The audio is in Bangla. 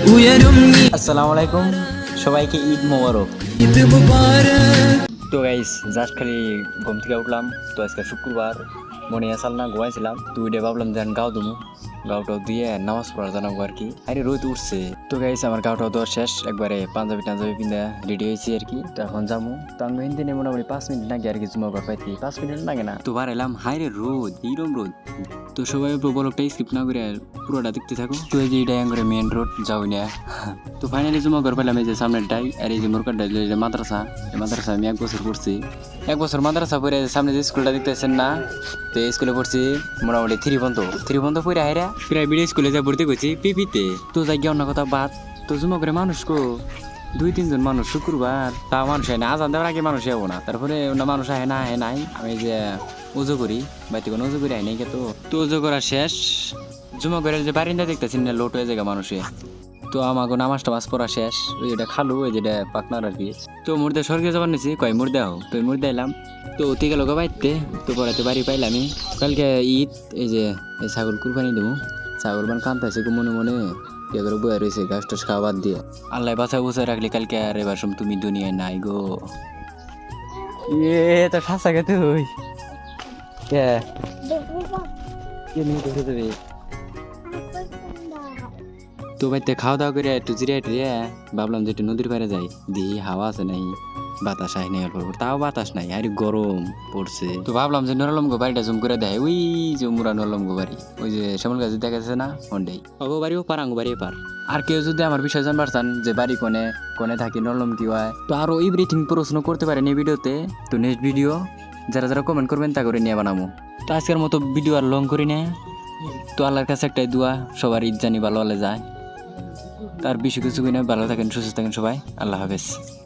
আসসালামু আলাইকুম, সবাইকে ঈদ মোবারক। তো গাইস জাস্ট খালি ঘুম থেকে উঠলাম। তো আজকে শুক্রবার, মনে আসাল না, ঘুমাইছিলাম। তো ওইটা ভাবলাম যে গাও দুমু, গাওটাও দিয়ে নামাজ পড়ার জানাবো আর কি। আরে রোদ উঠছে। তো গাইস আমার গাওটাও দেওয়া শেষ, একবারে পাঞ্জাবি টাঞ্জাবি পিন্ধা রেডি হয়েছি আর কি। তো এখন যাবো। তো আমি হিন্দি মোটামুটি 5 মিনিট নাকি আর কি জমা কর পাইছি, 5 মিনিট লাগে না। তো বার এলাম, হাইরে রোদ, এইরকম রোদ। তো সবাই ব্লগটা স্কিপ না করে পুরোটা দেখতে থাকো। তো এই যে এটা করে মেন রোড যাও না। তো ফাইনালি জমা করে পেলাম এই যে সামনেটাই। আর এই যে মোরকাটা মাদ্রাসা, এই মাদ্রাসা আমি 1 বছর পড়ছি। 1 বছর মাদ্রাসা পড়ে সামনে যে স্কুলটা দেখতেছেন না, তো এই স্কুলে পড়ছি মোটামুটি 3 বন্ধ পড়ে হাইরা প্রাইভেট স্কুলে যা ভর্তি করছি পিপিতে। তো যাই গিয়ে অন্য কথা বাদ। তো জমা করে মানুষ কো 2-3 জন মানুষ, শুক্রবার তা মানুষ হয় না, আজান দেওয়ার আগে মানুষ যাবো না। তারপরে অন্য মানুষ আহে না, আহে নাই। আমি যে উজু করি বাড়িতে, কোনো উজু করি আই নাই। তো উজু করা শেষ, জমা করে যে বারিন্দা দেখতেছি না, লোট হয়ে যায় মানুষে। তো আমাকে নামাজ টামাজ পড়া শেষ, ওই যেটা খালু, ওই যেটা পাকনার আর কি। তো মুর্দে স্বর্গে যাবার নিছি, কয় মুর্দে হও। তো মুর্দে এলাম। তো অতি গেল বাইতে। তো পড়াতে বাড়ি পাইলাম। কালকে ঈদ, এই যে এই ছাগল কুরবানি দেবো। ছাগল বান কান্তাছে মনে মনে, কে করে বয়ে রয়েছে গাছ টাছ খাওয়া বাদ দিয়ে। আল্লাহ বাঁচা বুঝে রাখলে কালকে আর এবার তুমি দুনিয়ায় নাই গো। তো ঠাসা গে তুই কে নিয়ে দেখে দেবে। তো বাইতে খাওয়া দাওয়া করে একটু জিরে টিরে ভাবলাম যে একটু নদীর পাড়ে যাই, দিহি হাওয়া আছে নাই, বাতাস আই নাই অল্প, তাও বাতাস নাই, আর গরম পড়ছে। তো ভাবলাম যে নরলম গো বাড়িটা জুম করে দেয়, ওই যে মুরা নরলম গো বাড়ি, ওই যে শ্যামল গাছ দেখা যাচ্ছে না, হন্ডেই অগো বাড়িও পার আঙ্গো বাড়ি পার। আর কেউ যদি আমার বিষয় জানবার চান যে বাড়ি কোনে কোনে থাকি, নরলম কি হয়, তো আরো এভরিথিং প্রশ্ন করতে পারেন এই ভিডিওতে। তো নেক্সট ভিডিও যারা যারা কমেন্ট করবেন তা করে নিয়ে বানাবো। তো আজকের মতো ভিডিও আর লং করি না। তো আল্লাহর কাছে একটাই দোয়া, সবার ঈদ জানি ভালো হলে যায়। তার বেশি কিছু কিনা, ভালো থাকেন, সুস্থ থাকেন সবাই। আল্লাহ হাফেজ।